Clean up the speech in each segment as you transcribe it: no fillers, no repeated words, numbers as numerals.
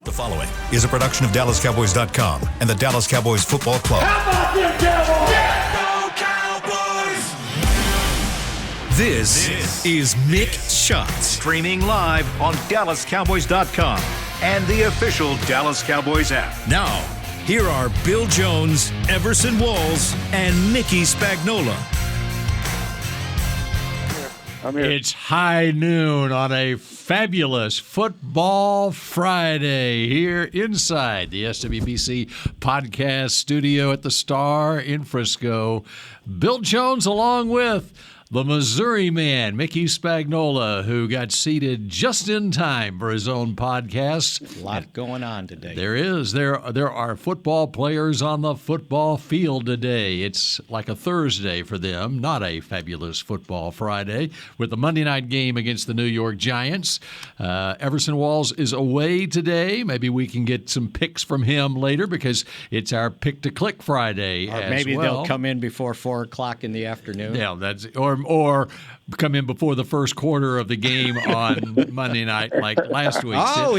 The following is a production of DallasCowboys.com and the Dallas Cowboys Football Club. How about them Cowboys? Yeah, go Cowboys! This is Mick Shots, streaming live on DallasCowboys.com and the official Dallas Cowboys app. Now, here are Bill Jones, Everson Walls, and Mickey Spagnola. It's high noon on a fabulous Football Friday here inside the SWBC podcast studio at the Star in Frisco. Bill Jones along with the Missouri man, Mickey Spagnola, who got seated just in time for his own podcast. A lot going on today. There is. There are football players on the football field today. It's like a Thursday for them, not a fabulous Football Friday, with the Monday night game against the New York Giants. Everson Walls is away today. Maybe we can get some picks from him later because it's our Pick to Click Friday or as maybe well. They'll come in before 4 o'clock in the afternoon. Yeah, that's or come in before the first quarter of the game on Monday night like last week. Oh,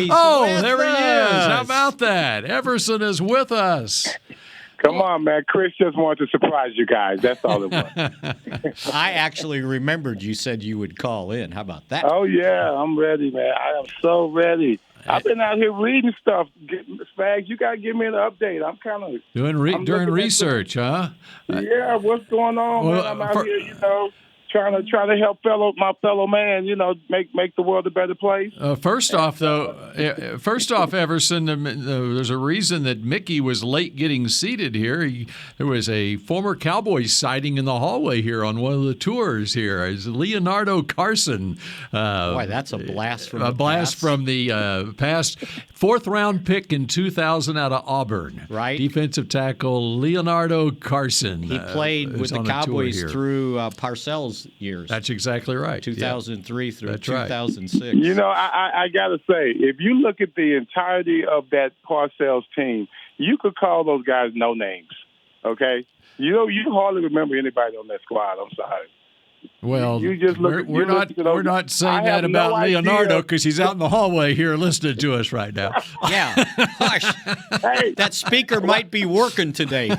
there he is. How about that? Everson is with us. Come on, man. Chris just wanted to surprise you guys. That's all it was. I actually remembered you said you would call in. How about that? Oh, yeah. I'm ready, man. I am so ready. I've been out here reading stuff. Spags, you got to give me an update. I'm kind of doing research, huh? Yeah, what's going on, man? I'm out here, trying to help my fellow man, make the world a better place. First off, Everson, there's a reason that Mickey was late getting seated here. There was a former Cowboys sighting in the hallway here on one of the tours here. It's Leonardo Carson. Boy, that's a blast from the past. Fourth-round pick in 2000 out of Auburn. Right. Defensive tackle Leonardo Carson. He played with the Cowboys through Parcells years. That's exactly right. 2003 through That's 2006. Right. I got to say, if you look at the entirety of that Parcells team, you could call those guys no names, okay? You hardly remember anybody on that squad. I'm sorry. Well, we're not saying that about Leonardo because he's out in the hallway here listening to us right now. Yeah. Gosh, hey, that speaker might be working today.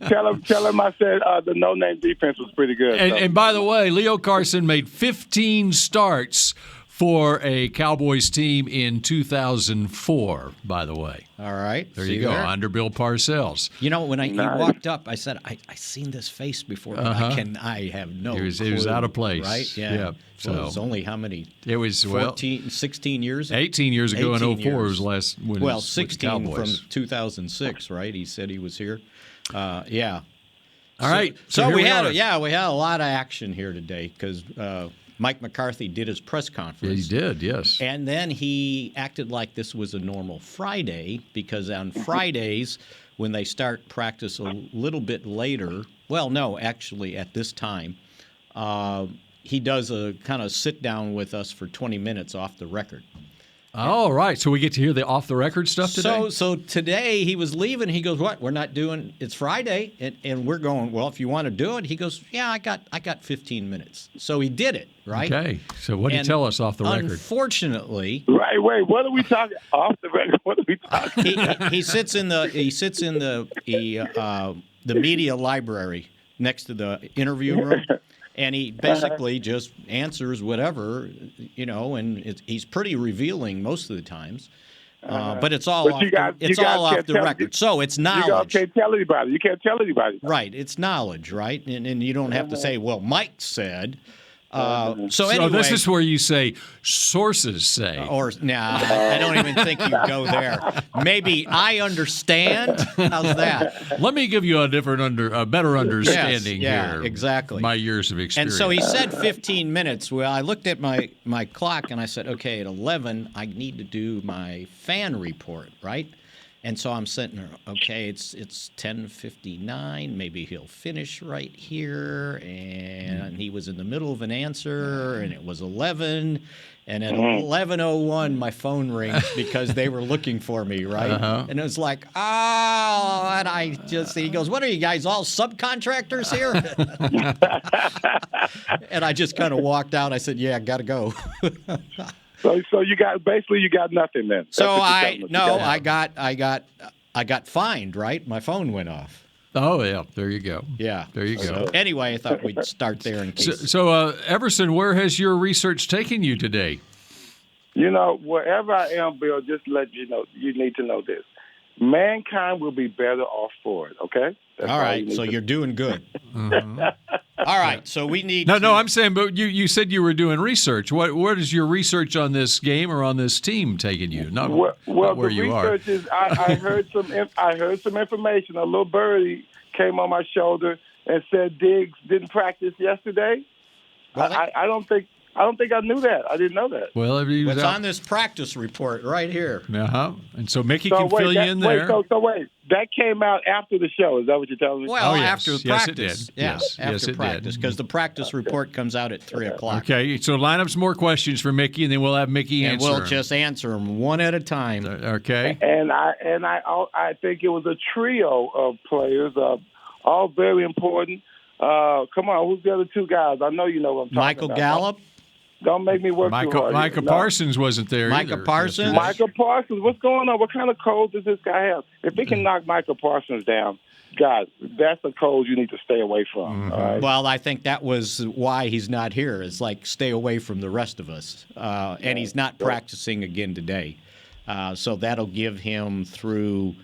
Tell him I said the no-name defense was pretty good. And by the way, Leo Carson made 15 starts for a Cowboys team in 2004, by the way. All right. There you go, under Bill Parcells. When he walked up, I said, I seen this face before, but I have no clue. He was out of place. Right? Yeah. So it was only how many? It was 16 years? 18 years ago in 04 was last when Well, was 16 from 2006, right? He said he was here. Yeah. All right. So we had a lot of action here today because Mike McCarthy did his press conference. He did, yes. And then he acted like this was a normal Friday because on Fridays, when they start practice a little bit later, well, no, actually at this time, he does a kind of sit down with us for 20 minutes off the record. Oh, right. So we get to hear the off-the-record stuff today? So today he was leaving. He goes, what? We're not doing – it's Friday. And we're going, well, if you want to do it. He goes, yeah, I got 15 minutes. So he did it, right? Okay. So what did he tell us off the record? Unfortunately – Right, wait. What are we talking – off the record? What are we talking He sits in the media library next to the interview room. And he basically just answers whatever, and he's pretty revealing most of the times. But it's all off the record. So it's knowledge. You can't tell anybody. You can't tell anybody. Right. It's knowledge, right? And you don't have to say, well, Mike said. So this is where you say sources say. I don't even think you go there. Maybe I understand. How's that? Let me give you a better understanding here. Yeah, exactly. My years of experience. And so he said 15 minutes. Well, I looked at my clock and I said, okay, at 11, I need to do my fan report, right? And so I'm sitting there, okay, it's 10:59. Maybe he'll finish right here. And he was in the middle of an answer, and it was 11. And at 11:01, my phone rings because they were looking for me, right? And it was like, and he goes, what are you guys, all subcontractors here? And I just kind of walked out. I said, yeah, got to go. So you got nothing then. So I got fined, right? My phone went off. Oh, yeah. There you go. Yeah. There you go. So anyway, I thought we'd start there in case. So, Everson, where has your research taken you today? Wherever I am, Bill, just let you know, you need to know this. Mankind will be better off for it, okay? That's all right, so you're doing good. Mm-hmm. All right, so we need No, I'm saying, but you said you were doing research. What is your research on this game or on this team taking you? Not where you are. The research is I heard some information. A little birdie came on my shoulder and said Diggs didn't practice yesterday. Well, I don't think I knew that. I didn't know that. Well, it's on this practice report right here. And so Mickey can fill you in there. Wait, that came out after the show. Is that what you're telling me? Well, yes. after practice. Yes, it did. After practice, because the practice report comes out at 3:00. Okay, so line up some more questions for Mickey, and then we'll have Mickey answer. And we'll just answer them one at a time. Okay. And I think it was a trio of players, all very important. Come on, who's the other two guys? I know you know what I'm talking Michael about. Gallup. Don't make me work too hard. Micah Parsons wasn't there Micah either. Parsons? Micah Parsons, what's going on? What kind of cold does this guy have? If he can knock Micah Parsons down, guys, that's a cold you need to stay away from. All right? Well, I think that was why he's not here. It's like stay away from the rest of us. And he's not practicing again today. So that'll give him through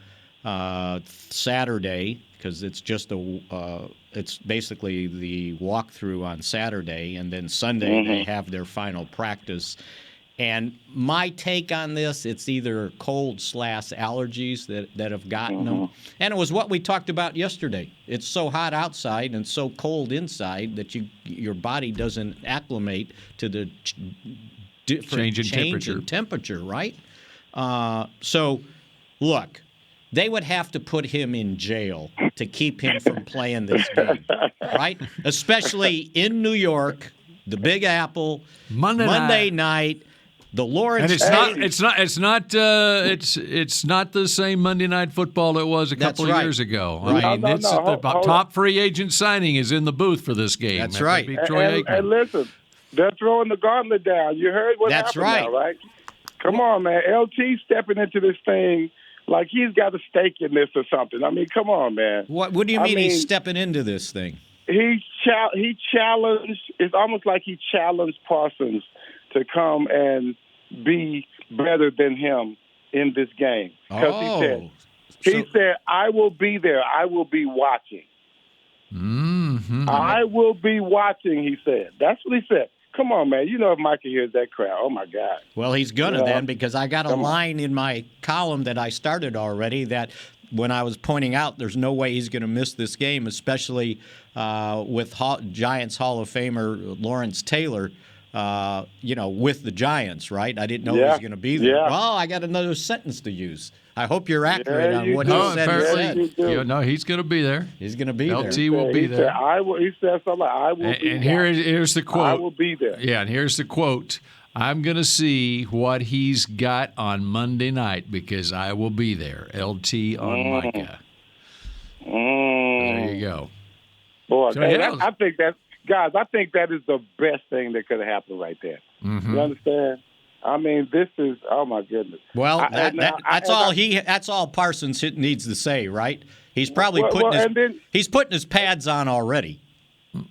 Saturday, because it's just it's basically the walkthrough on Saturday, and then Sunday they have their final practice. And my take on this, it's either cold/allergies that have gotten them. And it was what we talked about yesterday. It's so hot outside and so cold inside that your body doesn't acclimate to the different change in temperature, right? So, look, they would have to put him in jail to keep him from playing this game, right? Especially in New York, the Big Apple, Monday night. The Lawrence, and it's not the same Monday Night Football it was a couple of years ago. I mean, the top free agent signing is in the booth for this game. That's right. And listen, they're throwing the gauntlet down. You heard what happened now, right? Come on, man. LT stepping into this thing like he's got a stake in this or something. I mean, come on, man. What do you mean he's stepping into this thing? He challenged. It's almost like he challenged Parsons to come and be better than him in this game. Because he said, I will be there. I will be watching. Mm-hmm. I will be watching, he said. That's what he said. Come on, man. You know if Micah hears that crowd, oh, my God. Well, he's going to then, because I got a line in my column that I started already that when I was pointing out there's no way he's going to miss this game, especially with Giants Hall of Famer Lawrence Taylor, with the Giants, right? I didn't know he was going to be there. Yeah. Well, I got another sentence to use. I hope you're accurate on what he said. He's going to be there. He's going to be there. LT will be there. He said something like, I will be there. And here's the quote. I will be there. Yeah, and here's the quote. I'm going to see what he's got on Monday night because I will be there. LT on Micah. There you go. Boy, I think that, guys, I think that is the best thing that could have happened right there. Mm-hmm. You understand? I mean, this is, oh my goodness. Well, that's all Parsons needs to say, right? He's probably putting his pads on already.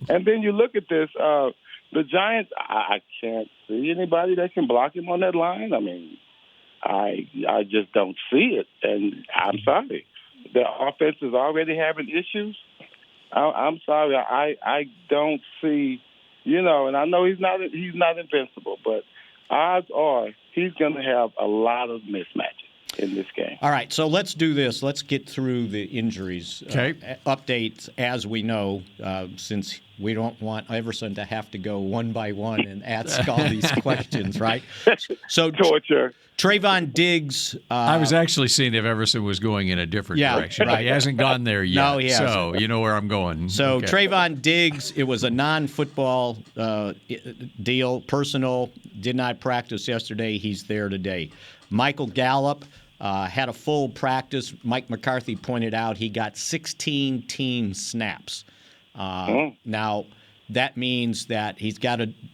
And then you look at this, the Giants. I can't see anybody that can block him on that line. I mean, I just don't see it, and I'm sorry. The offense is already having issues. I'm sorry. I don't see, and I know he's not invincible, but odds are he's going to have a lot of mismatches in this game. All right, so let's do this. Let's get through the injuries updates as we know, since we don't want Everson to have to go one by one and ask all these questions, right? So torture. Trayvon Diggs. I was actually seeing if Everson was going in a different direction. Right. He hasn't gone there yet. No, he hasn't. So you know where I'm going. So Trayvon Diggs, it was a non-football deal, personal, did not practice yesterday. He's there today. Michael Gallup had a full practice. Mike McCarthy pointed out he got 16 team snaps. Now, that means that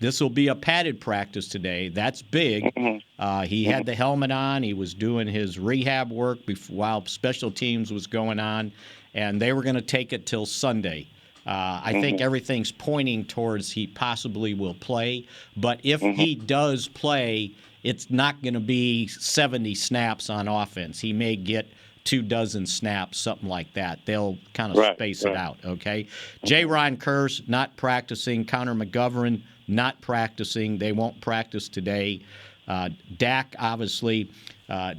this will be a padded practice today. That's big. He had the helmet on. He was doing his rehab work while special teams was going on, and they were going to take it till Sunday. I think everything's pointing towards he possibly will play. But if he does play, it's not going to be 70 snaps on offense. He may get 24 snaps, something like that. They'll kind of space it out, okay? J-Ron Kerr's not practicing. Connor McGovern not practicing. They won't practice today. Dak obviously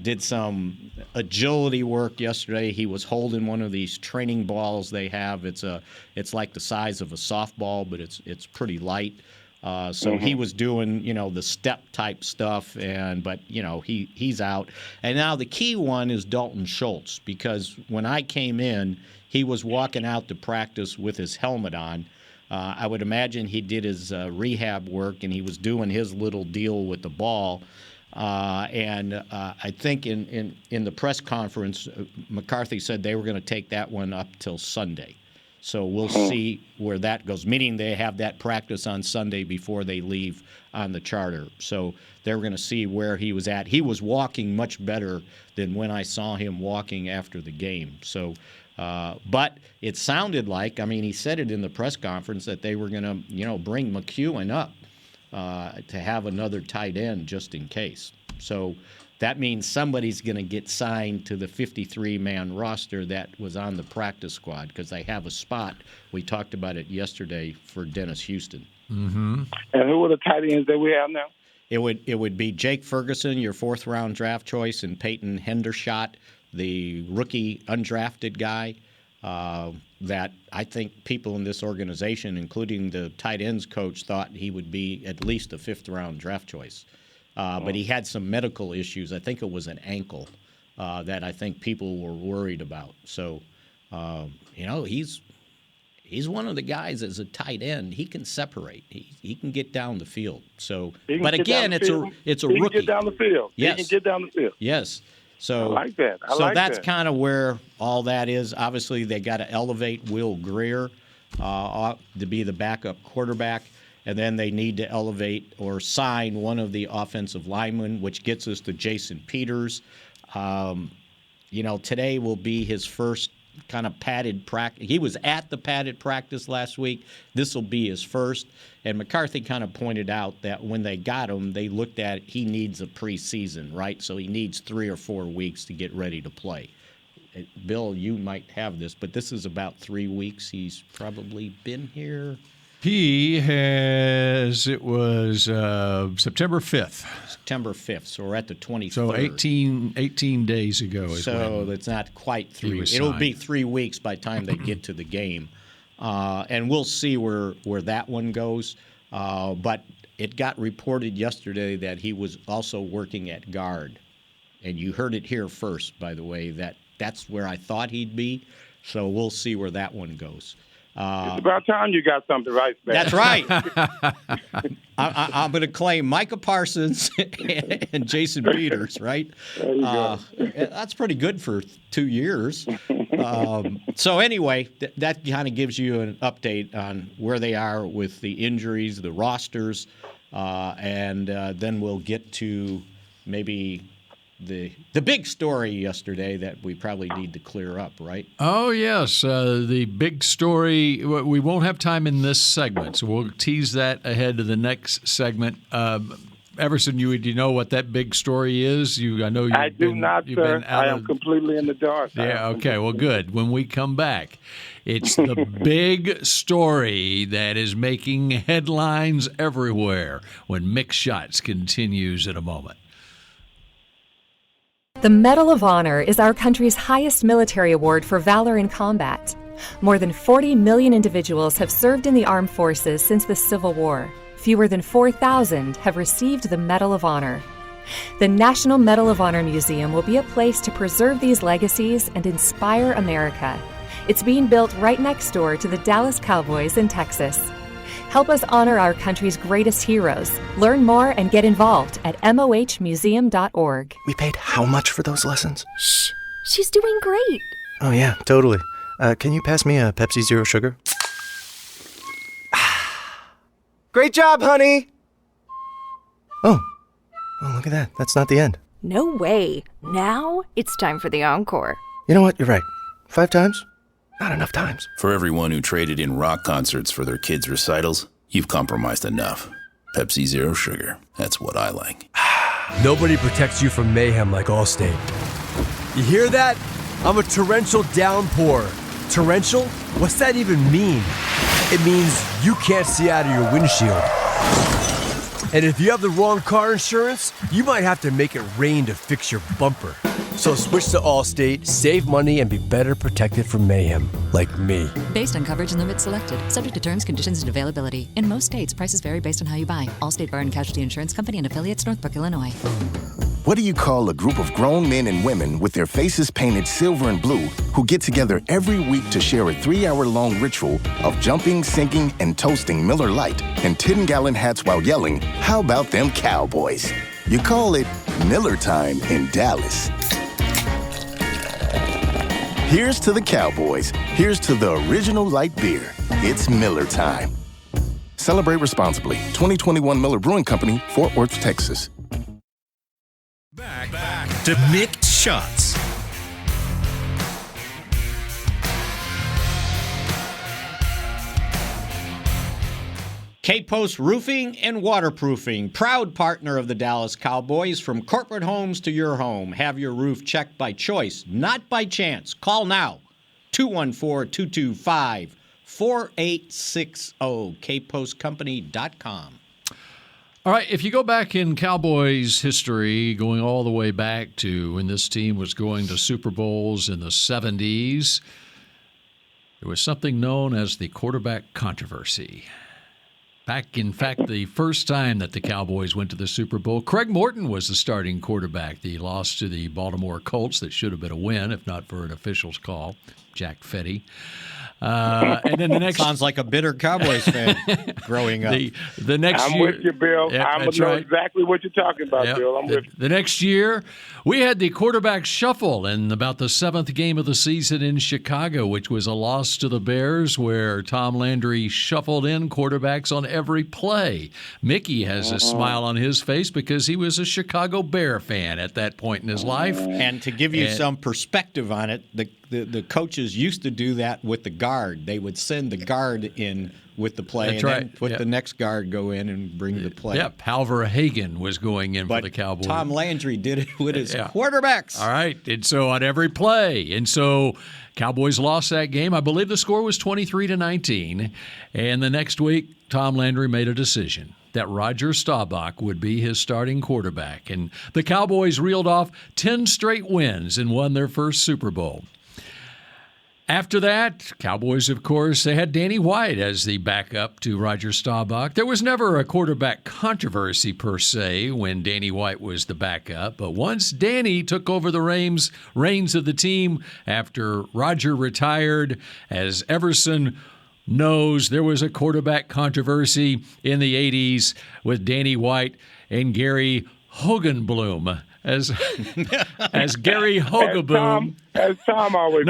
did some agility work yesterday. He was holding one of these training balls they have. It's like the size of a softball, but it's pretty light. So he was doing, the step type stuff, but he's out. And now the key one is Dalton Schultz, because when I came in, he was walking out to practice with his helmet on. I would imagine he did his rehab work, and he was doing his little deal with the ball. And I think in the press conference, McCarthy said they were going to take that one up till Sunday. So we'll see where that goes, meaning they have that practice on Sunday before they leave on the charter. So they're going to see where he was at. He was walking much better than when I saw him walking after the game. So, but it sounded like, he said it in the press conference that they were going to, bring McEwen up to have another tight end just in case. So that means somebody's going to get signed to the 53-man roster that was on the practice squad, because they have a spot. We talked about it yesterday for Dennis Houston. And who are the tight ends that we have now? It would be Jake Ferguson, your fourth-round draft choice, and Peyton Hendershot, the rookie undrafted guy that I think people in this organization, including the tight ends coach, thought he would be at least a fifth-round draft choice. But he had some medical issues. I think it was an ankle that I think people were worried about. So, he's one of the guys as a tight end. He can separate. He can get down the field. So, but again, it's a rookie. He can get down the field. Yes. He can get down the field. Yes. So I like that. That's kind of where all that is. Obviously, they got to elevate Will Greer to be the backup quarterback. And then they need to elevate or sign one of the offensive linemen, which gets us to Jason Peters. Today will be his first kind of padded practice. He was at the padded practice last week. This will be his first. And McCarthy kind of pointed out that when they got him, they looked at he needs a preseason, right? So he needs 3 or 4 weeks to get ready to play. Bill, you might have this, but this is about 3 weeks. He's probably been here. He has, it was September 5th. September 5th, so we're at the 23rd. So 18 days ago is so it's not quite 3 weeks. It'll be 3 weeks by the time they get to the game. And we'll see where that one goes. But it got reported yesterday that he was also working at guard. And you heard it here first, by the way, that's where I thought he'd be. So we'll see where that one goes. It's about time you got something right, man. That's right. I'm going to claim Micah Parsons and Jason Peters, right? There you go. That's pretty good for 2 years. So anyway, that kind of gives you an update on where they are with the injuries, the rosters, and then we'll get to maybe the big story yesterday that we probably need to clear up, right? Oh, yes. The big story, we won't have time in this segment, so we'll tease that ahead to the next segment. Everson, do you know what that big story is? I do not, sir. I am completely in the dark. Yeah, okay. Well, good. When we come back, it's the big story that is making headlines everywhere when Mick Shots continues in a moment. The Medal of Honor is our country's highest military award for valor in combat. More than 40 million individuals have served in the armed forces since the Civil War. Fewer than 4,000 have received the Medal of Honor. The National Medal of Honor Museum will be a place to preserve these legacies and inspire America. It's being built right next door to the Dallas Cowboys in Texas. Help us honor our country's greatest heroes. Learn more and get involved at mohmuseum.org. We paid how much for those lessons? Shh, she's doing great. Oh yeah, totally. Can you pass me a Pepsi Zero Sugar? Great job, honey! Oh, look at that. That's not the end. No way. Now it's time for the encore. You know what? You're right. 5 times? Not enough times. For everyone who traded in rock concerts for their kids' recitals, you've compromised enough. Pepsi Zero Sugar. That's what I like. Nobody protects you from mayhem like Allstate. You hear that? I'm a torrential downpour. Torrential? What's that even mean? It means you can't see out of your windshield. And if you have the wrong car insurance, you might have to make it rain to fix your bumper. So switch to Allstate, save money, and be better protected from mayhem, like me. Based on coverage and limits selected. Subject to terms, conditions, and availability. In most states, prices vary based on how you buy. Allstate Bar and Casualty Insurance Company and affiliates, Northbrook, Illinois. What do you call a group of grown men and women with their faces painted silver and blue who get together every week to share a 3-hour-long ritual of jumping, singing, and toasting Miller Lite in 10-gallon hats while yelling, "How about them Cowboys?" You call it Miller Time in Dallas. Here's to the Cowboys. Here's to the original light beer. It's Miller Time. Celebrate responsibly. 2021 Miller Brewing Company, Fort Worth, Texas. Back to Mick Shots. K-Post Roofing and Waterproofing, proud partner of the Dallas Cowboys. From corporate homes to your home, have your roof checked by choice, not by chance. Call now, 214-225-4860, kpostcompany.com. All right, if you go back in Cowboys history, going all the way back to when this team was going to Super Bowls in the 70s, there was something known as the quarterback controversy. Back, in fact, the first time that the Cowboys went to the Super Bowl, Craig Morton was the starting quarterback. The loss to the Baltimore Colts that should have been a win, if not for an official's call, Jack Fetty. And then the next sounds like a bitter Cowboys fan growing up. The next I'm year, with you, Bill. Yep, I know exactly what you're talking about, Yep. Bill. I'm with you. The next year, we had the quarterback shuffle in about the 7th game of the season in Chicago, which was a loss to the Bears, where Tom Landry shuffled in quarterbacks on every play. Mickey has a smile on his face because he was a Chicago Bear fan at that point in his life. And to give you some perspective on it, the coaches used to do that with the guard. They would send the guard in with the play then put the next guard go in and bring the play. Yeah, Palver Hagan was going in for the Cowboys. Tom Landry did it with his quarterbacks. All right, and so on every play. And so Cowboys lost that game. I believe the score was 23-19. And the next week, Tom Landry made a decision that Roger Staubach would be his starting quarterback. And the Cowboys reeled off 10 straight wins and won their first Super Bowl. After that, Cowboys, of course, they had Danny White as the backup to Roger Staubach. There was never a quarterback controversy, per se, when Danny White was the backup. But once Danny took over the reins of the team after Roger retired, as Everson knows, there was a quarterback controversy in the 80s with Danny White and Gary Hogenblum. As Gary Hogaboom. As Tom always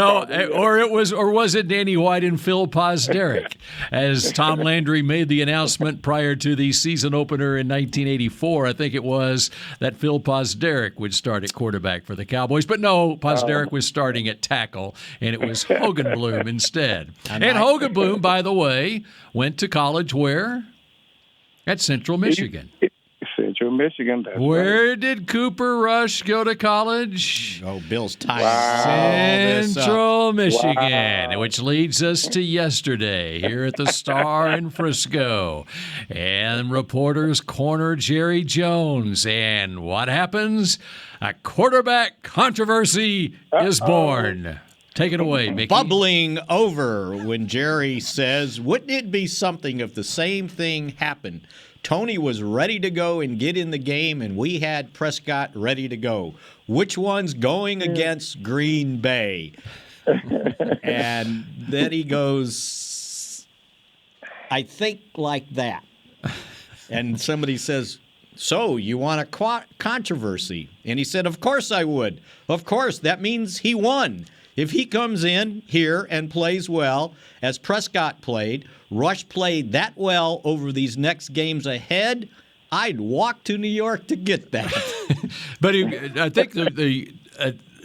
or was it Danny White and Phil Pozderac? As Tom Landry made the announcement prior to the season opener in 1984, I think it was, that Phil Pozderac would start at quarterback for the Cowboys. But no, Pozderac was starting at tackle, and it was Hogenblum instead. And Hogaboom, by the way, went to college where? At Central Michigan. Central Michigan. Where did Cooper Rush go to college? Oh, Bill's tired. Central Michigan, which leads us to yesterday here at the Star in Frisco. And reporters corner Jerry Jones. And what happens? A quarterback controversy is born. Take it away, Mickey. Bubbling over when Jerry says, wouldn't it be something if the same thing happened? Tony was ready to go and get in the game, and we had Prescott ready to go. Which one's going against Green Bay? And then he goes, I think like that. And somebody says, so you want a controversy? And he said, of course I would. Of course. That means he won. If he comes in here and plays well, as Prescott played, Rush played that well over these next games ahead, I'd walk to New York to get that. But I think the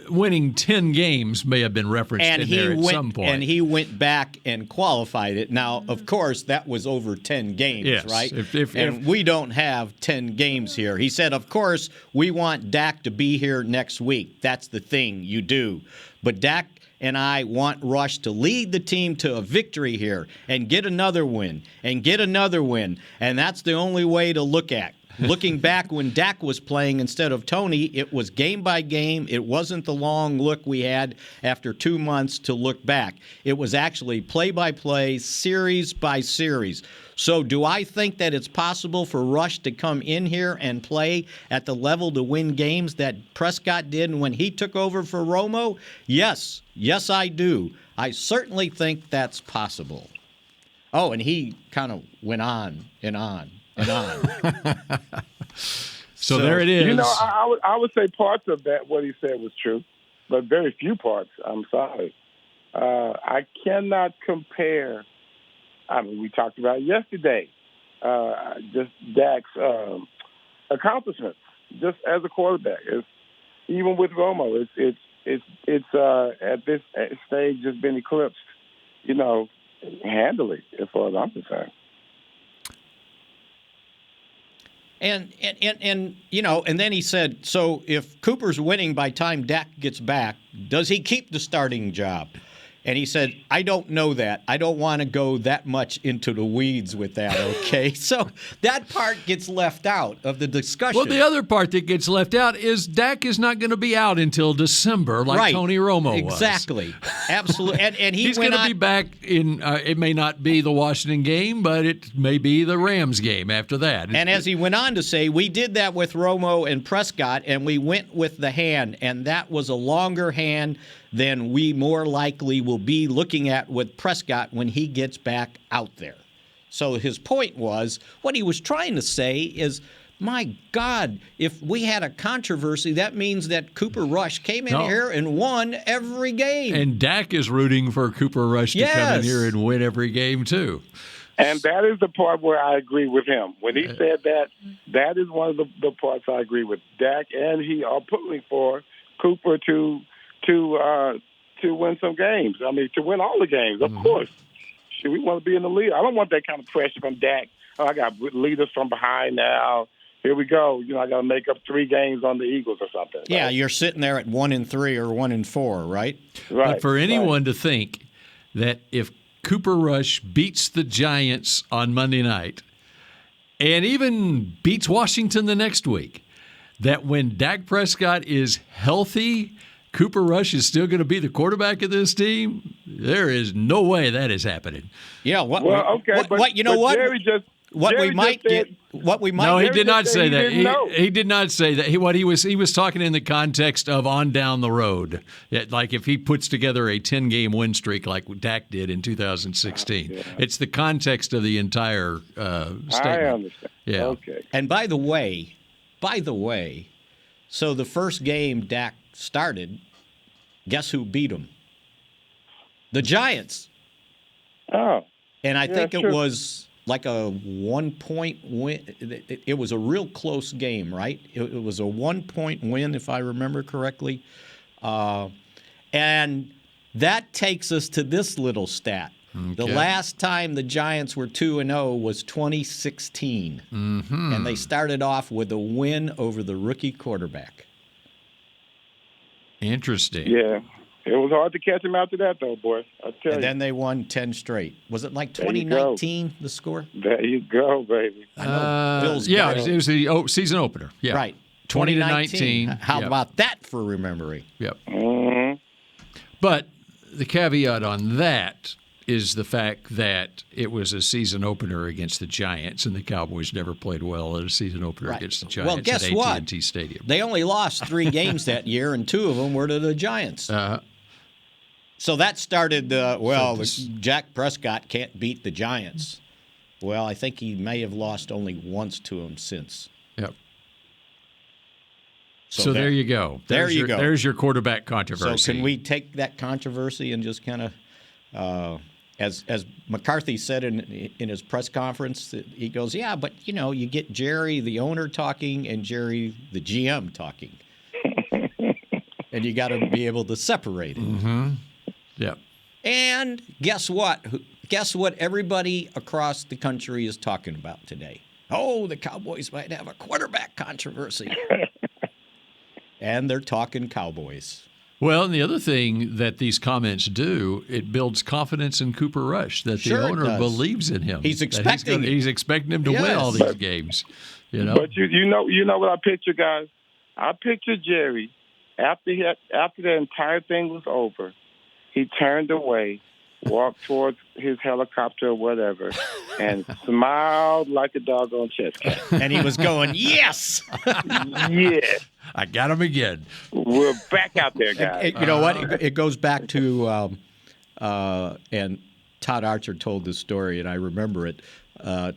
winning 10 games may have been referenced in there at some point. And he went back and qualified it. Now, of course, that was over 10 games, yes, right? If we don't have 10 games here. He said, of course, we want Dak to be here next week. That's the thing you do. But Dak and I want Rush to lead the team to a victory here and get another win and get another win. And that's the only way to look at. Looking back when Dak was playing instead of Tony, it was game by game. It wasn't the long look we had after 2 months to look back. It was actually play by play, series by series. So do I think that it's possible for Rush to come in here and play at the level to win games that Prescott did when he took over for Romo? Yes. Yes, I do. I certainly think that's possible. Oh, and he kind of went on and on. And on. So there it is. You know, I would say parts of that, what he said was true, but very few parts. I'm sorry. I cannot compare. I mean, we talked about it yesterday. Just Dak's accomplishments, just as a quarterback. Even with Romo, it's at this stage just been eclipsed, handily, as far as I'm concerned. And then he said, so if Cooper's winning by time Dak gets back, does he keep the starting job? And he said, I don't know that. I don't want to go that much into the weeds with that, okay? So that part gets left out of the discussion. Well, the other part that gets left out is Dak is not going to be out until December like right. Tony Romo was. Exactly. Absolutely. And he's going to be back in, it may not be the Washington game, but it may be the Rams game after that. And as he went on to say, we did that with Romo and Prescott, and we went with the hand, and that was a longer hand than we more likely will be looking at with Prescott when he gets back out there. So his point was, what he was trying to say is, my God, if we had a controversy, that means that Cooper Rush came in here and won every game. And Dak is rooting for Cooper Rush to come in here and win every game, too. And that is the part where I agree with him. When he said that is one of the parts I agree with. Dak and he are pulling for Cooper to win some games. I mean, to win all the games, of course. We want to be in the lead. I don't want that kind of pressure from Dak. Oh, I got leaders from behind now. Here we go. I got to make up 3 games on the Eagles or something. Yeah, right? You're sitting there at 1-3 or 1-4, right? Right. But for anyone to think that if Cooper Rush beats the Giants on Monday night and even beats Washington the next week, that when Dak Prescott is healthy, Cooper Rush is still going to be the quarterback of this team? There is no way that is happening. Yeah. What we might get. No, he did not say that. He did not say that. He was talking in the context of on down the road. Like if he puts together a 10-game win streak like Dak did in 2016. Yeah. It's the context of the entire statement. I understand. Yeah. Okay. And by the way, so the first game Dak started, guess who beat him? The Giants. Oh. And I think it was like a 1-point win. It was a real close game, right? It was a 1-point win, if I remember correctly. And that takes us to this little stat. Okay. The last time the Giants were 2-0 was 2016. Mm-hmm. And they started off with a win over the rookie quarterback. Interesting. Yeah. It was hard to catch him after that, though, boy. I tell you. And then they won 10 straight. Was it like 2019, the score? There you go, baby. I know Bill's it was the season opener. Yeah. Right. 2019. How about that for remembering? Yep. Mm-hmm. But the caveat on that is the fact that it was a season opener against the Giants, and the Cowboys never played well at a season opener against the Giants at AT&T Stadium. They only lost 3 games that year, and 2 of them were to the Giants. So that started, Jack Prescott can't beat the Giants. Well, I think he may have lost only once to them since. Yep. So there you go. There you go. There's your quarterback controversy. So can we take that controversy and just kind of, as McCarthy said in his press conference, he goes, yeah, but, you get Jerry, the owner, talking and Jerry, the GM, talking. And you got to be able to separate it. Mm-hmm. Yep. And guess what? Guess what everybody across the country is talking about today? Oh, the Cowboys might have a quarterback controversy. And they're talking Cowboys. Well, and the other thing that these comments do, it builds confidence in Cooper Rush that the owner believes in him. He's expecting him to win all these games. But you know what I picture, guys? I picture Jerry after the entire thing was over. He turned away, walked towards his helicopter or whatever, and smiled like a doggone chess cat. And he was going, yes! Yeah. I got him again. We're back out there, guys. You know what? It goes back to, and Todd Archer told this story, and I remember it,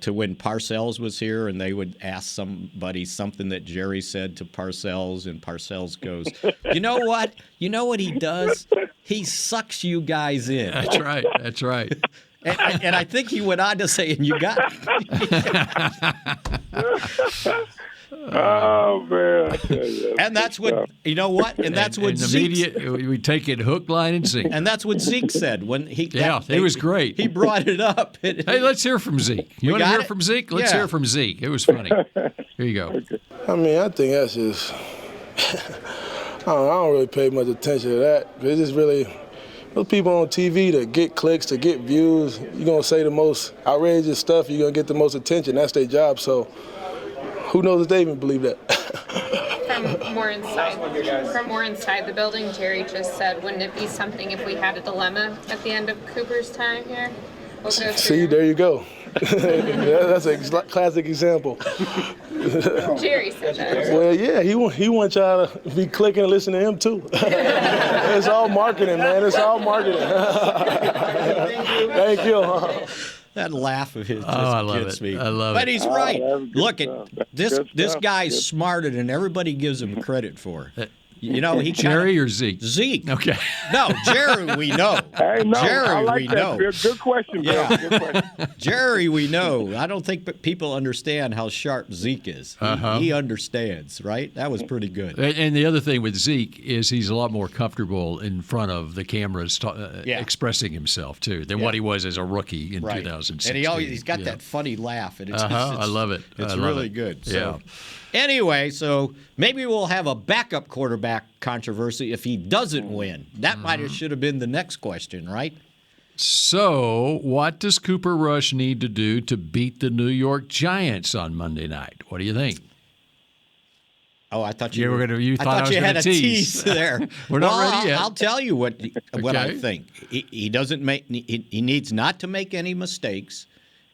to when Parcells was here, and they would ask somebody something that Jerry said to Parcells, and Parcells goes, you know what? You know what he does? He sucks you guys in. That's right. That's right. And I think he went on to say, and you got Oh, man. And that's what, you know what? And that's what Zeke said. We take it hook, line, and sinker. And that's what Zeke said. When he was great. He brought it up. Hey, let's hear from Zeke. You want to hear from Zeke? Let's hear from Zeke. It was funny. Here you go. I mean, I think that's just, I don't really pay much attention to that. It's just really, those people on TV to get clicks, to get views, you're going to say the most outrageous stuff, you're going to get the most attention. That's their job. So who knows if they even believe that? From more inside the building, Jerry just said, wouldn't it be something if we had a dilemma at the end of Cooper's time here? See, there you go. That's a classic example. Jerry said that. Well, yeah, he wants y'all to be clicking and listening to him, too. It's all marketing, man. It's all marketing. Thank you. That laugh of his just gets me. I love it. But he's right. Look, this guy's smarter than everybody gives him credit for. You know, Jerry or Zeke? Zeke. Okay. No, Jerry, we know. Hey, no, Jerry, I like we that. know. Good question, Bill. Yeah. Good question. Jerry, we know. I don't think people understand how sharp Zeke is. He understands, right? That was pretty good. And the other thing with Zeke is he's a lot more comfortable in front of the cameras expressing himself, too, than what he was as a rookie in 2016. And he's got that funny laugh. And it's, I love it. It's really good. So. Anyway, so maybe we'll have a backup quarterback controversy if he doesn't win. That should have been the next question, right? So, what does Cooper Rush need to do to beat the New York Giants on Monday night? What do you think? Oh, I thought you were going to. You thought I was you had a tease there. We're not ready yet. I'll tell you what I think. He doesn't make. He needs not to make any mistakes.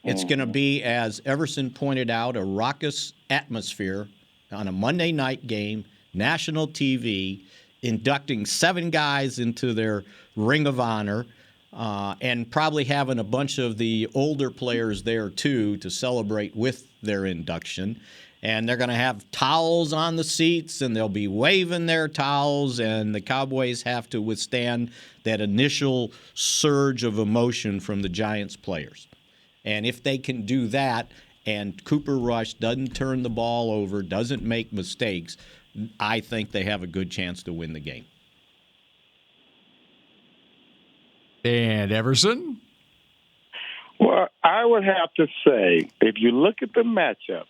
It's going to be, as Everson pointed out, a raucous atmosphere on a Monday night game, national TV, inducting 7 guys into their Ring of Honor, and probably having a bunch of the older players there, too, to celebrate with their induction. And they're going to have towels on the seats, and they'll be waving their towels, and the Cowboys have to withstand that initial surge of emotion from the Giants players. And if they can do that and Cooper Rush doesn't turn the ball over, doesn't make mistakes, I think they have a good chance to win the game. And Everson? Well, I would have to say, if you look at the matchups,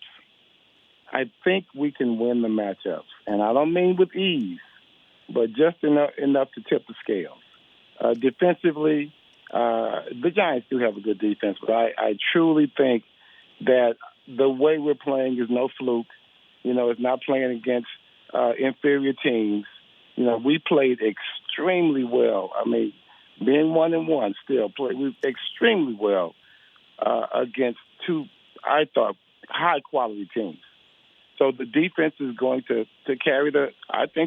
I think we can win the matchups. And I don't mean with ease, but just enough to tip the scales. Defensively, the Giants do have a good defense, but I truly think that the way we're playing is no fluke. You know, it's not playing against inferior teams. You know, we played extremely well. I mean, being 1-1, still played extremely well against 2, I thought, high-quality teams. So the defense is going to carry the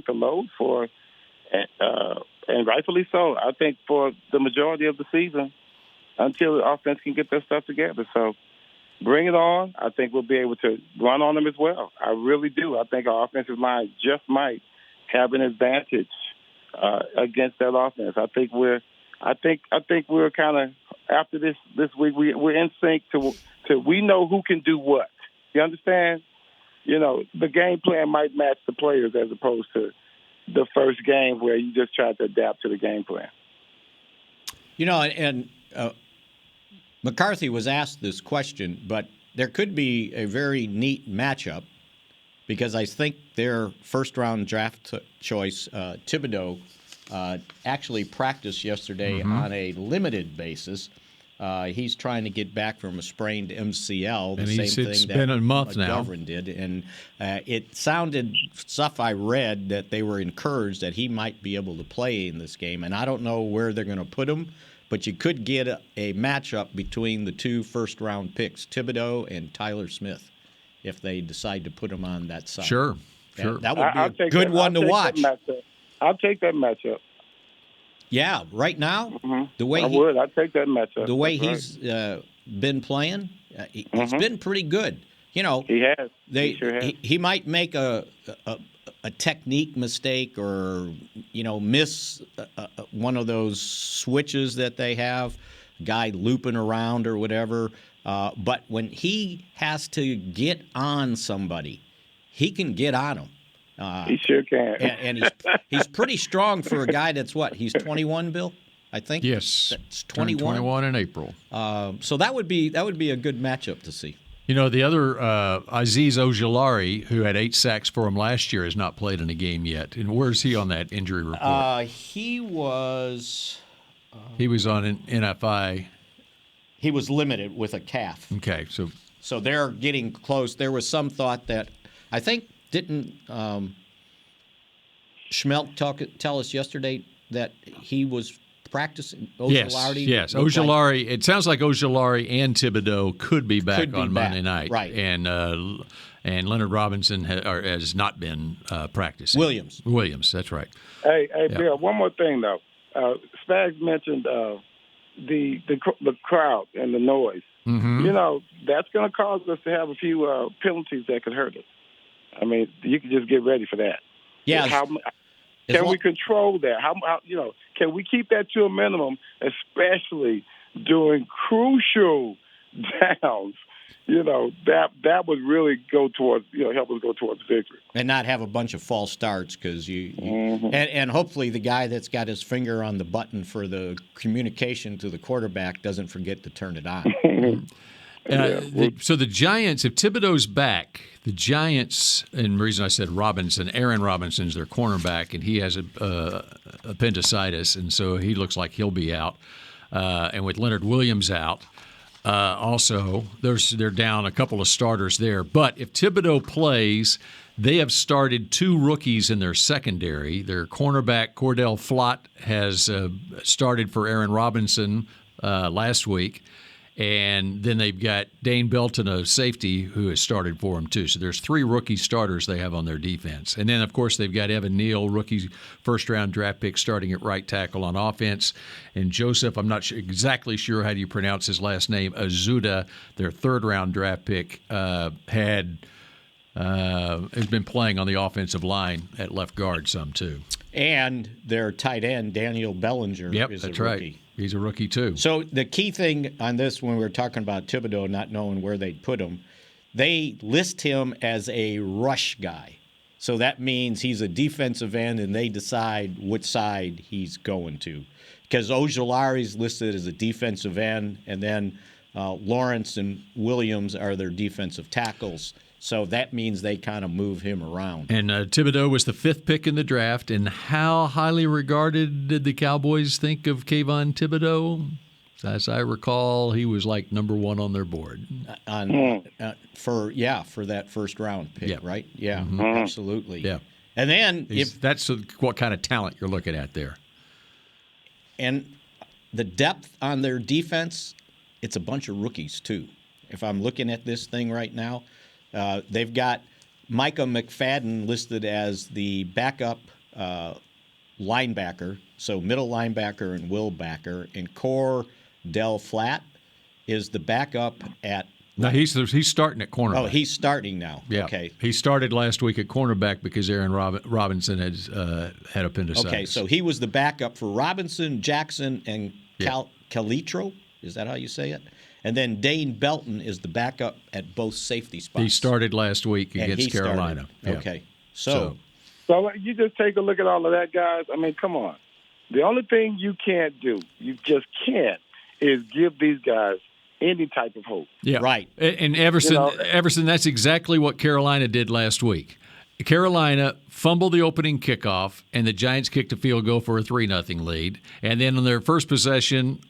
load for, and rightfully so, I think, for the majority of the season until the offense can get their stuff together. So bring it on. I think we'll be able to run on them as well. I really do. I think our offensive line just might have an advantage against that offense. I think we're kind of after this week we're in sync to we know who can do what. You understand? The game plan might match the players as opposed to the first game where you just try to adapt to the game plan. And McCarthy was asked this question, but there could be a very neat matchup because I think their first-round draft choice, Thibodeau, actually practiced yesterday on a limited basis. He's trying to get back from a sprained MCL, the same thing it's that been a month McGovern did. And it sounded, stuff I read, that they were encouraged that he might be able to play in this game. And I don't know where they're going to put him, but you could get a matchup between the two first-round picks, Thibodeau and Tyler Smith, if they decide to put him on that side. Sure. That would be a good one to watch. I'll take that matchup. Yeah, right now, the way I'd take that matchup. The way he's been playing, he's been pretty good. He has. He might make a technique mistake or miss one of those switches that they have, guy looping around or whatever. But when he has to get on somebody, he can get on them. He sure can. and he's pretty strong for a guy that's he's 21, Bill, I think. Yes, it's 21. 21 in April. So that would be a good matchup to see. The other Azeez Ojulari, who had 8 sacks for him last year, has not played in a game yet. And where's he on that injury report? He was on an NFI. He was limited with a calf. Okay, so they're getting close. There was some thought that I think. Didn't Schmelk tell us yesterday that he was practicing Ojulari? Yes. Ojulari. It sounds like Ojulari and Thibodeau could be back on Monday night. Right. And Leonard Robinson has not been practicing. Williams, that's right. Hey, Bill, one more thing, though. Spags mentioned the crowd and the noise. That's going to cause us to have a few penalties that could hurt us. I mean, you can just get ready for that. Yeah. Can we control that? Can we keep that to a minimum, especially during crucial downs? That would really go towards, help us go towards victory. And not have a bunch of false starts because and hopefully the guy that's got his finger on the button for the communication to the quarterback doesn't forget to turn it on. So the Giants, if Thibodeau's back, the Giants, and the reason I said Aaron Robinson's their cornerback, and he has appendicitis, and so he looks like he'll be out. And with Leonard Williams out, also they're down a couple of starters there. But if Thibodeau plays, they have started 2 rookies in their secondary. Their cornerback Cordell Flott has started for Aaron Robinson last week. And then they've got Dane Belton, a safety, who has started for them, too. So there's 3 rookie starters they have on their defense. And then, of course, they've got Evan Neal, rookie first-round draft pick, starting at right tackle on offense. And Joseph, I'm not exactly sure how do you pronounce his last name, Azuda, their third-round draft pick, has been playing on the offensive line at left guard some, too. And their tight end, Daniel Bellinger, is a rookie. Right. He's a rookie, too. So the key thing on this, when we were talking about Thibodeau not knowing where they'd put him, they list him as a rush guy. So that means he's a defensive end, and they decide which side he's going to. Because Ojulari's listed as a defensive end, and then Lawrence and Williams are their defensive tackles. So that means they kind of move him around. And Thibodeau was the 5th pick in the draft. And how highly regarded did the Cowboys think of Kayvon Thibodeau? As I recall, he was like number 1 on their board. For that first round pick, right? Yeah, absolutely. Yeah. And then that's what kind of talent you're looking at there. And the depth on their defense, it's a bunch of rookies too. If I'm looking at this thing right now, they've got Micah McFadden listed as the backup linebacker, so middle linebacker and will backer, and Cordell Flott is the backup at No, he's starting at cornerback. Oh, he's starting now. Yeah. Okay. He started last week at cornerback because Aaron Robinson had appendicitis. Okay, so he was the backup for Robinson, Jackson, and Calitro. Is that how you say it? And then Dane Belton is the backup at both safety spots. He started last week against Carolina. Yeah. Okay. So you just take a look at all of that, guys. I mean, come on. The only thing you can't do, you just can't, is give these guys any type of hope. Yeah. Right. And Everson, that's exactly what Carolina did last week. Carolina fumbled the opening kickoff, and the Giants kicked a field goal for a 3-0 lead. And then on their first possession,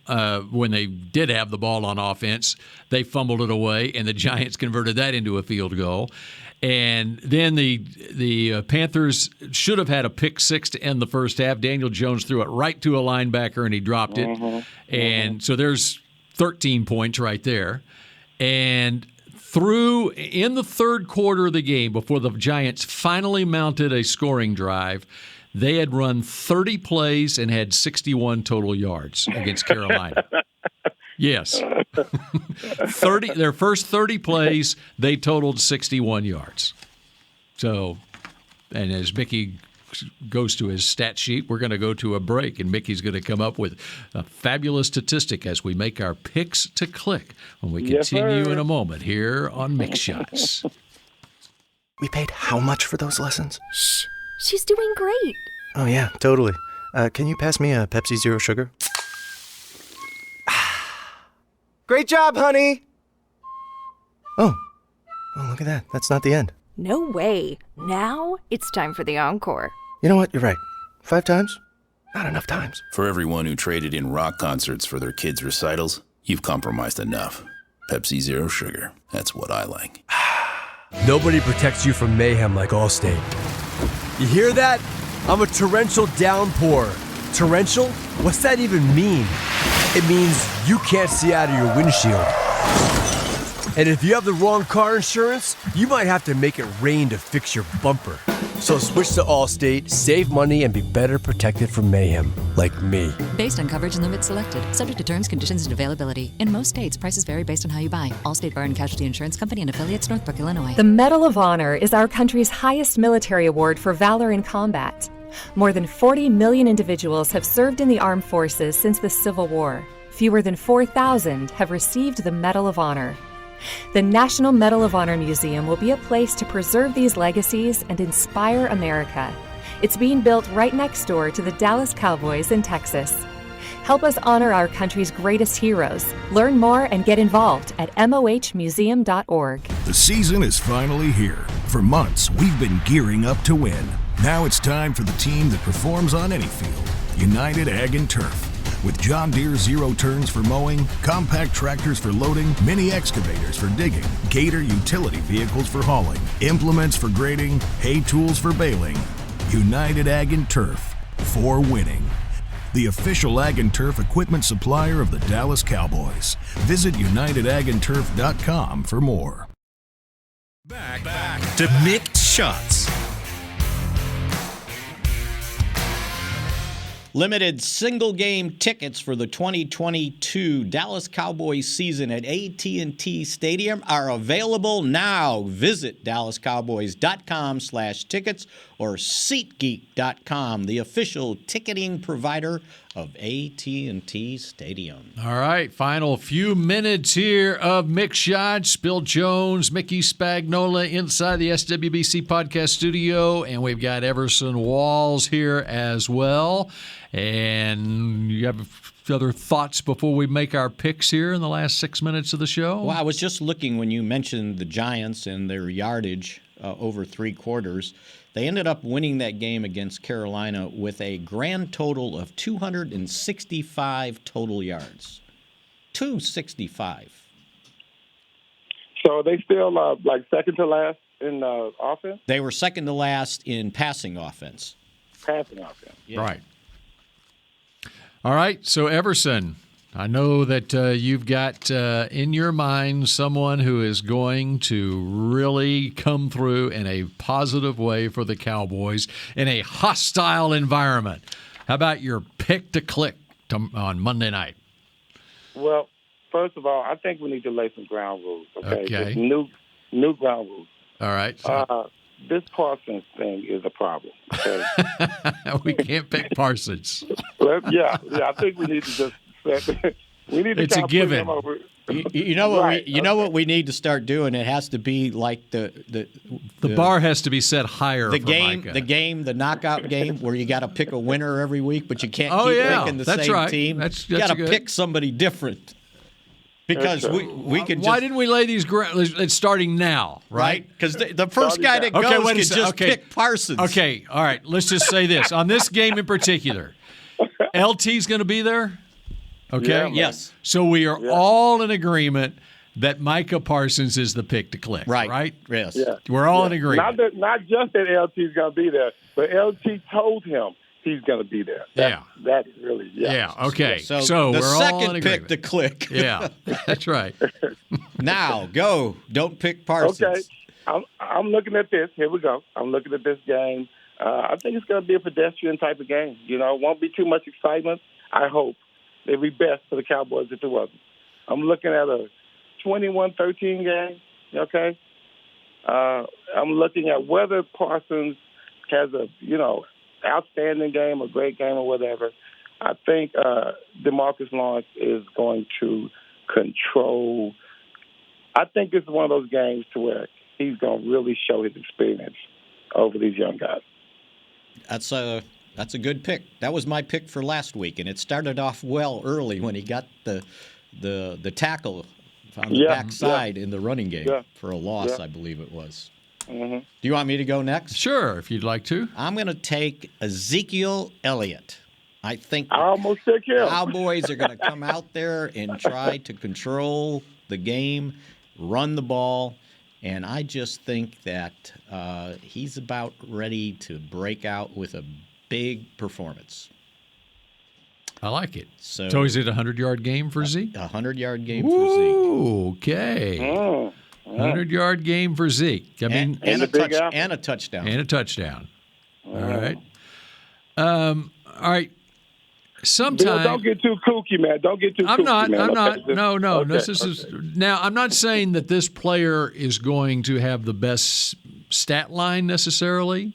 when they did have the ball on offense, they fumbled it away, and the Giants converted that into a field goal. And then the Panthers should have had a pick six to end the first half. Daniel Jones threw it right to a linebacker, and he dropped it. And so there's 13 points right there. And in the third quarter of the game, before the Giants finally mounted a scoring drive, they had run 30 plays and had 61 total yards against Carolina. Yes. Their first 30 plays, they totaled 61 yards. So, and as Mickey goes to his stat sheet, we're going to go to a break, and Mickey's going to come up with a fabulous statistic as we make our picks to click when we continue in a moment here on Mick Shots. We paid how much for those lessons? Shh, she's doing great. Oh, yeah, totally. Can you pass me a Pepsi Zero Sugar? Great job, honey! Oh, look at that. That's not the end. No way. Now it's time for the encore. You know what? You're right. 5 times? Not enough times. For everyone who traded in rock concerts for their kids' recitals, you've compromised enough. Pepsi Zero Sugar. That's what I like. Nobody protects you from mayhem like Allstate. You hear that? I'm a torrential downpour. Torrential? What's that even mean? It means you can't see out of your windshield. And if you have the wrong car insurance, you might have to make it rain to fix your bumper. So switch to Allstate, save money, and be better protected from mayhem, like me. Based on coverage and limits selected, subject to terms, conditions, and availability. In most states, prices vary based on how you buy. Allstate Bar and Casualty Insurance Company and affiliates, Northbrook, Illinois. The Medal of Honor is our country's highest military award for valor in combat. More than 40 million individuals have served in the armed forces since the Civil War. Fewer than 4,000 have received the Medal of Honor. The National Medal of Honor Museum will be a place to preserve these legacies and inspire America. It's being built right next door to the Dallas Cowboys in Texas. Help us honor our country's greatest heroes. Learn more and get involved at mohmuseum.org. The season is finally here. For months, we've been gearing up to win. Now it's time for the team that performs on any field, United Ag and Turf. With John Deere Zero Turns for mowing, compact tractors for loading, mini excavators for digging, Gator utility vehicles for hauling, implements for grading, hay tools for baling. United Ag and Turf, for winning. The official Ag and Turf equipment supplier of the Dallas Cowboys. Visit UnitedAgAndTurf.com for more. Back to Mick Shots. Limited single-game tickets for the 2022 Dallas Cowboys season at AT&T Stadium are available now. Visit DallasCowboys.com/tickets or SeatGeek.com, the official ticketing provider of AT&T Stadium. All right, final few minutes here of Mick Shots. Bill Jones, Mickey Spagnola inside the SWBC podcast studio, and we've got Everson Walls here as well. And you have other thoughts before we make our picks here in the last 6 minutes of the show? Well, I was just looking when you mentioned the Giants and their yardage over 3 quarters. They ended up winning that game against Carolina with a grand total of 265 total yards. 265. So they still like second to last in offense? They were second to last in passing offense. Passing offense. Yeah. Right. All right, so Everson, I know that you've got in your mind someone who is going to really come through in a positive way for the Cowboys in a hostile environment. How about your pick to click on Monday night? Well, first of all, I think we need to lay some ground rules. Okay. Okay. New ground rules. All right. This Parsons thing is a problem. Okay. We can't pick Parsons. Yeah. I think we need to just. We need to. It's a given. You know what? You know what we need to start doing. It has to be like the bar has to be set higher. The for game, Micah. the knockout game, where you got to pick a winner every week, but you can't keep picking the same team. That's you got to good. pick somebody different. Because we can. Why didn't we lay these? It's starting now, right? Because the first guy that goes can just pick Parsons. Okay, all right. Let's just say this on this game in particular. LT's going to be there. Okay. Yeah, yes. So we are all in agreement that Micah Parsons is the pick to click. Right. Yes. Yeah. We're all in agreement. Not just that LT's going to be there, but LT told him he's going to be there. That really. Yeah. Okay. So we're the all second in pick agreement. to click. Yeah. That's right. Now go. Don't pick Parsons. Okay. I'm looking at this. Here we go. I'm looking at this game. I think it's going to be a pedestrian type of game. You know, it won't be too much excitement. I hope. It'd be best for the Cowboys if it wasn't. I'm looking at a 21-13 game, okay? I'm looking at whether Parsons has a, outstanding game, a great game or whatever. I think DeMarcus Lawrence is going to control. I think it's one of those games to where he's going to really show his experience over these young guys. That's a good pick. That was my pick for last week, and it started off well early when he got the tackle on the backside in the running game for a loss, I believe it was. Mm-hmm. Do you want me to go next? Sure, if you'd like to. I'm going to take Ezekiel Elliott. I think I almost took him. Cowboys are going to come out there and try to control the game, run the ball. And I just think that he's about ready to break out with a big performance. I like it. So is it a 100-yard game for Zeke? A 100-yard game for Zeke. Okay. 100-yard game for Zeke. I mean, and a touchdown. And a touchdown. All right. All right. Sometime. Bill, don't get too kooky, man. Don't get too kooky, man. I'm not. Okay. No. Okay. This is now. I'm not saying that this player is going to have the best stat line necessarily,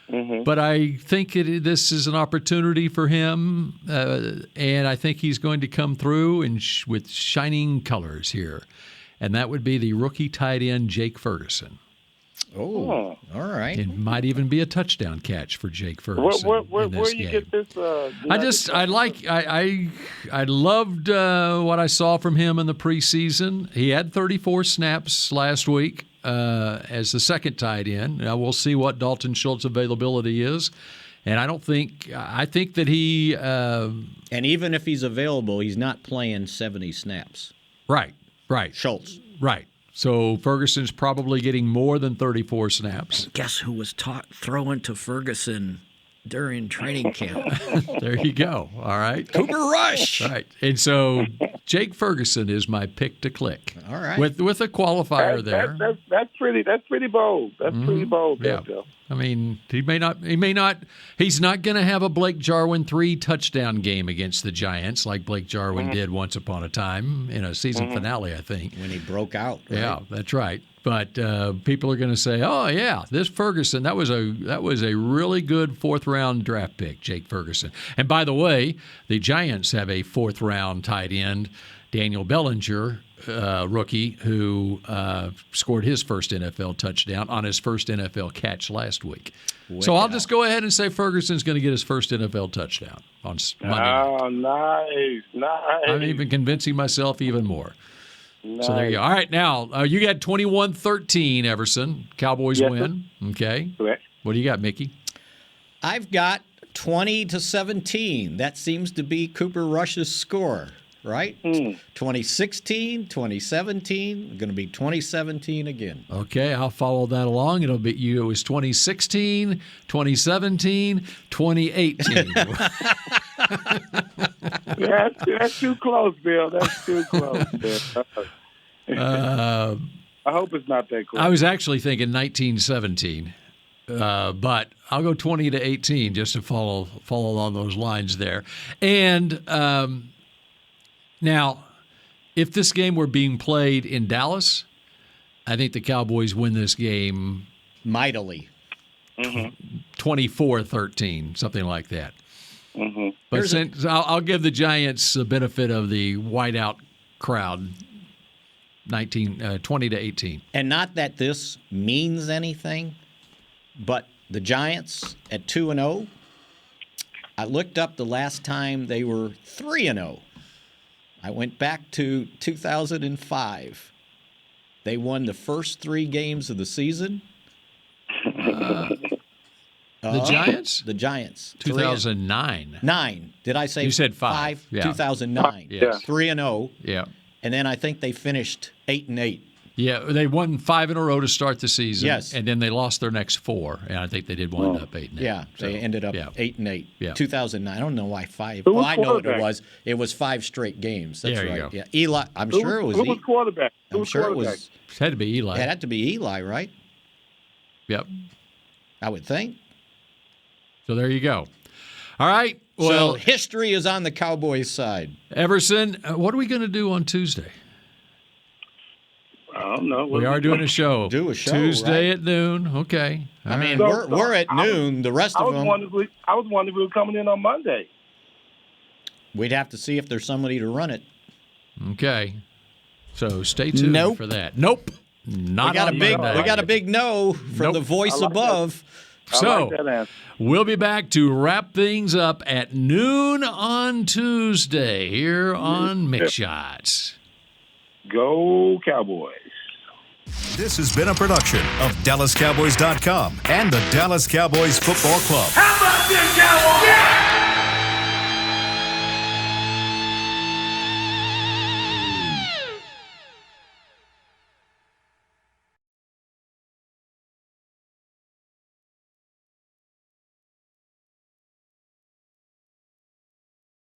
but I think this is an opportunity for him, and I think he's going to come through with shining colors here, and that would be the rookie tight end Jake Ferguson. Oh, all right. It might even be a touchdown catch for Jake Ferguson. Where you get this? I loved what I saw from him in the preseason. He had 34 snaps last week as the second tight end. Now we'll see what Dalton Schultz's availability is. And I think that he. And even if he's available, he's not playing 70 snaps. Right. Schultz. Right. So Ferguson's probably getting more than 34 snaps. Guess who was throwing to Ferguson during training camp? There you go. All right. Cooper Rush. Right. And so Jake Ferguson is my pick to click. All right. With a qualifier there. That's pretty bold. That's pretty bold there, Bill. I mean, he's not going to have a Blake Jarwin 3-touchdown game against the Giants like Blake Jarwin did once upon a time in a season finale, I think. When he broke out. Right? Yeah, that's right. But people are going to say, "Oh yeah, this Ferguson, that was a really good 4th-round draft pick, Jake Ferguson." And by the way, the Giants have a 4th-round tight end, Daniel Bellinger, rookie, who scored his first NFL touchdown on his first NFL catch last week. So I'll just go ahead and say Ferguson's going to get his first NFL touchdown on Monday night. Oh, nice. I'm even convincing myself even more. Nice. So there you go. All right, now you got 21-13, Everson. Cowboys win. Okay. Correct. What do you got, Mickey? I've got 20-17. That seems to be Cooper Rush's score, right? 2016, 2017. Going to be 2017 again. Okay, I'll follow that along. It was 2016, 2017, 2018. That's too close, Bill. That's too close, Bill. I hope it's not that close. I was actually thinking 1917, but I'll go 20-18 just to follow along those lines there. And now, if this game were being played in Dallas, I think the Cowboys win this game mightily. 24-13, something like that. But I'll give the Giants the benefit of the whiteout crowd, 20-18. And not that this means anything, but the Giants at 2-0, I looked up the last time they were 3-0. I went back to 2005. They won the first 3 games of the season. The Giants? The Giants. 2009. 9. Did I say You said 5. Yeah. 2009. Yes. 3-0. Yeah. And then I think they finished 8-8. Yeah, they won 5 in a row to start the season. Yes. And then they lost their next 4. And I think they did wind up 8-8. Yeah, they ended up 8-8. Yeah. 2009. I don't know why 5. Who Well, was I know what it quarterback? was. It was 5 straight games. That's There you right. go. Yeah. Eli. I'm sure it was. Who was quarterback? Who I'm was sure it quarterback? was. It had to be Eli. It had to be Eli, right? Yep. I would think. So there you go. All right. So Well, history is on the Cowboys' side. Everson, what are we going to do on Tuesday? I don't know. We are doing a show. Do a show, Tuesday right? at noon. Okay. I mean, So- we're at noon. The rest I of was them, wondering if we were coming in on Monday. we'd have to see if there's somebody to run it. Okay. So stay tuned for that. Nope. Not We got on a big. Monday. We got a big no from the voice I like above. So, like that answer. we'll be back to wrap things up at noon on Tuesday here on Mick Shots. Go Cowboys. This has been a production of DallasCowboys.com and the Dallas Cowboys Football Club. How about this, Cowboys? Yeah!